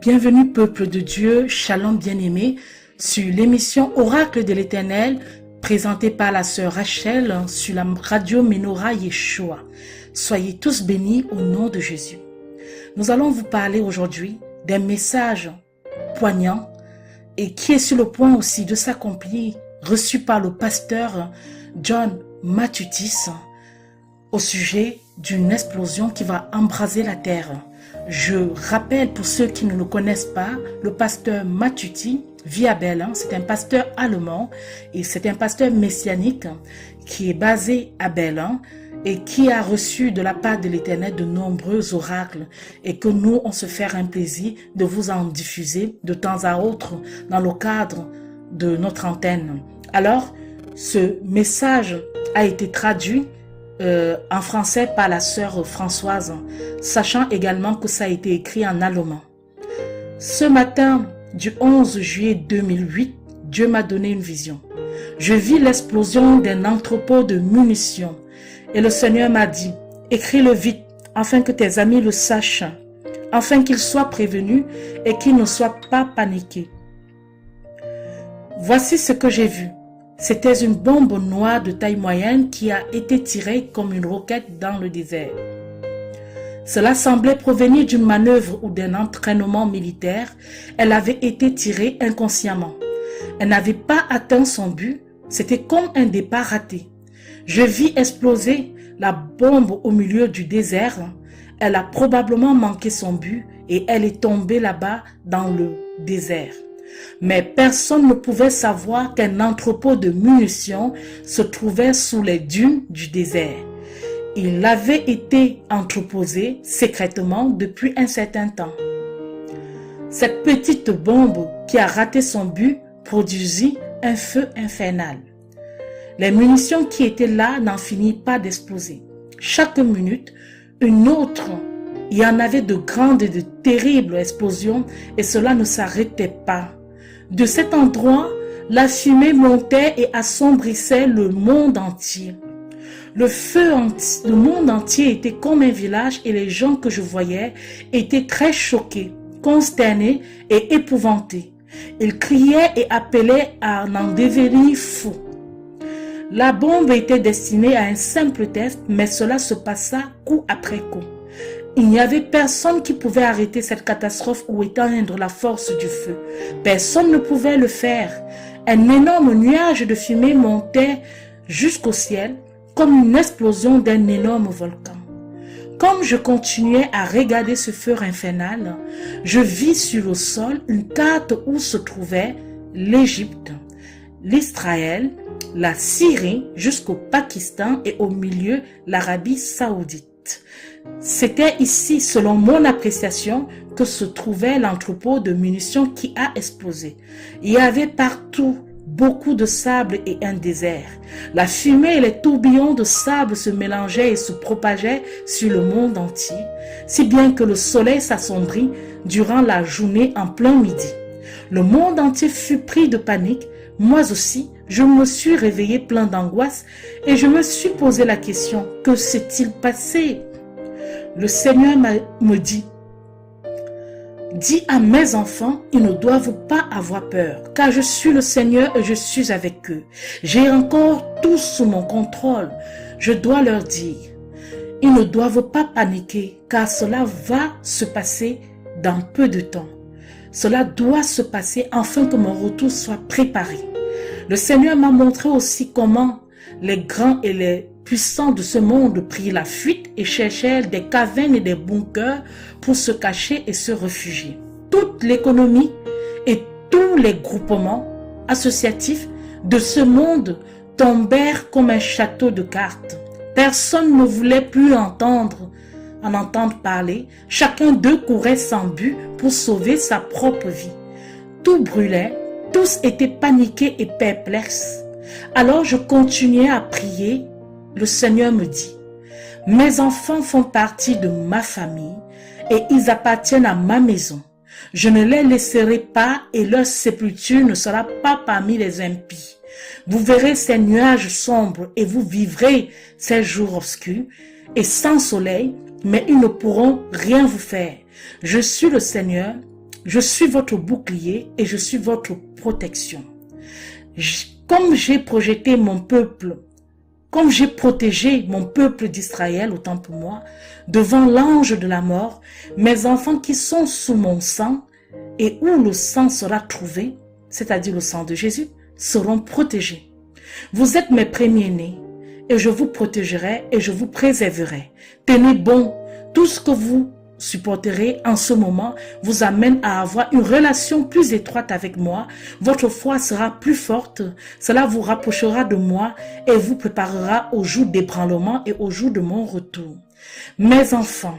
Bienvenue peuple de Dieu, Shalom bien-aimé, sur l'émission Oracle de l'Éternel, présentée par la sœur Rachel sur la radio Menorah Yeshua. Soyez tous bénis au nom de Jésus. Nous allons vous parler aujourd'hui d'un message poignant et qui est sur le point aussi de s'accomplir, reçu par le pasteur John Matutis au sujet d'une explosion qui va embraser la terre. Je rappelle pour ceux qui ne le connaissent pas, le pasteur Matutis vit à Berlin. C'est un pasteur allemand et c'est un pasteur messianique qui est basé à Berlin et qui a reçu de la part de l'Éternel de nombreux oracles et que nous, on se fait un plaisir de vous en diffuser de temps à autre dans le cadre de notre antenne. Alors, ce message a été traduit en français par la sœur Françoise, sachant également que ça a été écrit en allemand. Ce matin du 11 juillet 2008, Dieu m'a donné une vision. Je vis l'explosion d'un entrepôt de munitions et le Seigneur m'a dit, écris-le vite afin que tes amis le sachent, afin qu'ils soient prévenus et qu'ils ne soient pas paniqués. Voici ce que j'ai vu. C'était une bombe noire de taille moyenne qui a été tirée comme une roquette dans le désert. Cela semblait provenir d'une manœuvre ou d'un entraînement militaire. Elle avait été tirée inconsciemment. Elle n'avait pas atteint son but. C'était comme un départ raté. Je vis exploser la bombe au milieu du désert. Elle a probablement manqué son but et elle est tombée là-bas dans le désert. Mais personne ne pouvait savoir qu'un entrepôt de munitions se trouvait sous les dunes du désert. Il avait été entreposé secrètement depuis un certain temps. Cette petite bombe qui a raté son but produisit un feu infernal. Les munitions qui étaient là n'en finirent pas d'exploser. Chaque minute, une autre. Il y en avait de grandes et de terribles explosions et cela ne s'arrêtait pas. De cet endroit, la fumée montait et assombrissait le monde entier. Le monde entier était comme un village et les gens que je voyais étaient très choqués, consternés et épouvantés. Ils criaient et appelaient à en devenir fous. La bombe était destinée à un simple test, mais cela se passa coup après coup. Il n'y avait personne qui pouvait arrêter cette catastrophe ou éteindre la force du feu. Personne ne pouvait le faire. Un énorme nuage de fumée montait jusqu'au ciel comme une explosion d'un énorme volcan. Comme je continuais à regarder ce feu infernal, je vis sur le sol une carte où se trouvaient l'Égypte, l'Israël, la Syrie jusqu'au Pakistan et au milieu l'Arabie saoudite. C'était ici, selon mon appréciation, que se trouvait l'entrepôt de munitions qui a explosé. Il y avait partout beaucoup de sable et un désert. La fumée et les tourbillons de sable se mélangeaient et se propageaient sur le monde entier, si bien que le soleil s'assombrit durant la journée en plein midi. Le monde entier fut pris de panique. Moi aussi, je me suis réveillé plein d'angoisse et je me suis posé la question, que s'est-il passé? Le Seigneur me dit, dis à mes enfants, ils ne doivent pas avoir peur, car je suis le Seigneur et je suis avec eux. J'ai encore tout sous mon contrôle. Je dois leur dire, ils ne doivent pas paniquer, car cela va se passer dans peu de temps. Cela doit se passer afin que mon retour soit préparé. Le Seigneur m'a montré aussi comment les grands et les puissants de ce monde prirent la fuite et cherchèrent des cavernes et des bunkers pour se cacher et se réfugier. Toute l'économie et tous les groupements associatifs de ce monde tombèrent comme un château de cartes. Personne ne voulait plus en entendre parler. Chacun d'eux courait sans but pour sauver sa propre vie. Tout brûlait, tous étaient paniqués et perplexes. Alors je continuais à prier. Le Seigneur me dit, mes enfants font partie de ma famille et ils appartiennent à ma maison. Je ne les laisserai pas et leur sépulture ne sera pas parmi les impies. Vous verrez ces nuages sombres et vous vivrez ces jours obscurs et sans soleil, mais ils ne pourront rien vous faire. Je suis le Seigneur, je suis votre bouclier et je suis votre protection. Comme j'ai projeté mon peuple, comme j'ai protégé mon peuple d'Israël, autant pour moi, devant l'ange de la mort, mes enfants qui sont sous mon sang et où le sang sera trouvé, c'est-à-dire le sang de Jésus, seront protégés. Vous êtes mes premiers-nés et je vous protégerai et je vous préserverai. Tenez bon, tout ce que vous supporterez en ce moment vous amène à avoir une relation plus étroite avec moi. Votre foi sera plus forte. Cela vous rapprochera de moi et vous préparera au jour d'ébranlement et au jour de mon retour. Mes enfants,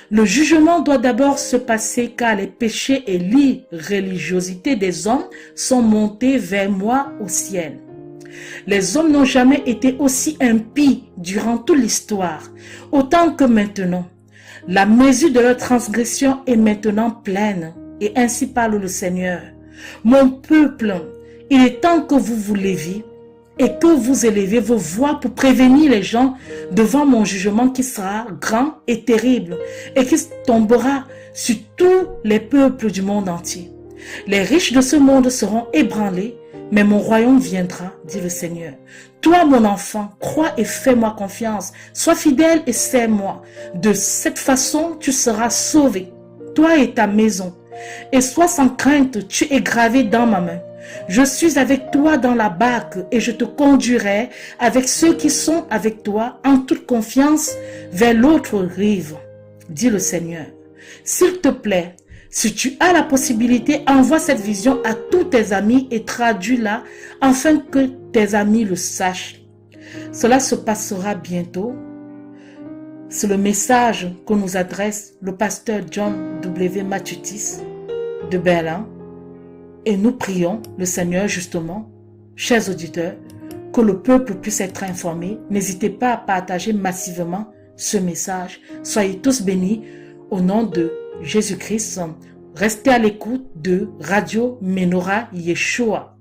le jugement doit d'abord se passer car les péchés et l'irréligiosité des hommes sont montés vers moi au ciel. Les hommes n'ont jamais été aussi impies durant toute l'histoire, autant que maintenant. La mesure de leur transgression est maintenant pleine, et ainsi parle le Seigneur. Mon peuple, il est temps que vous vous leviez et que vous élevez vos voix pour prévenir les gens devant mon jugement qui sera grand et terrible et qui tombera sur tous les peuples du monde entier. Les riches de ce monde seront ébranlés, mais mon royaume viendra, dit le Seigneur. Toi, mon enfant, crois et fais-moi confiance. Sois fidèle et sers-moi. De cette façon, tu seras sauvé, toi et ta maison. Et sois sans crainte, tu es gravé dans ma main. Je suis avec toi dans la barque et je te conduirai avec ceux qui sont avec toi en toute confiance vers l'autre rive, dit le Seigneur. S'il te plaît, si tu as la possibilité, envoie cette vision à tous tes amis et traduis-la afin que tes amis le sachent. Cela se passera bientôt. C'est le message que nous adresse le pasteur John W. Mathutis de Berlin. Et nous prions le Seigneur justement, chers auditeurs, que le peuple puisse être informé. N'hésitez pas à partager massivement ce message. Soyez tous bénis au nom de Jésus-Christ. Restez à l'écoute de Radio Menorah Yeshua.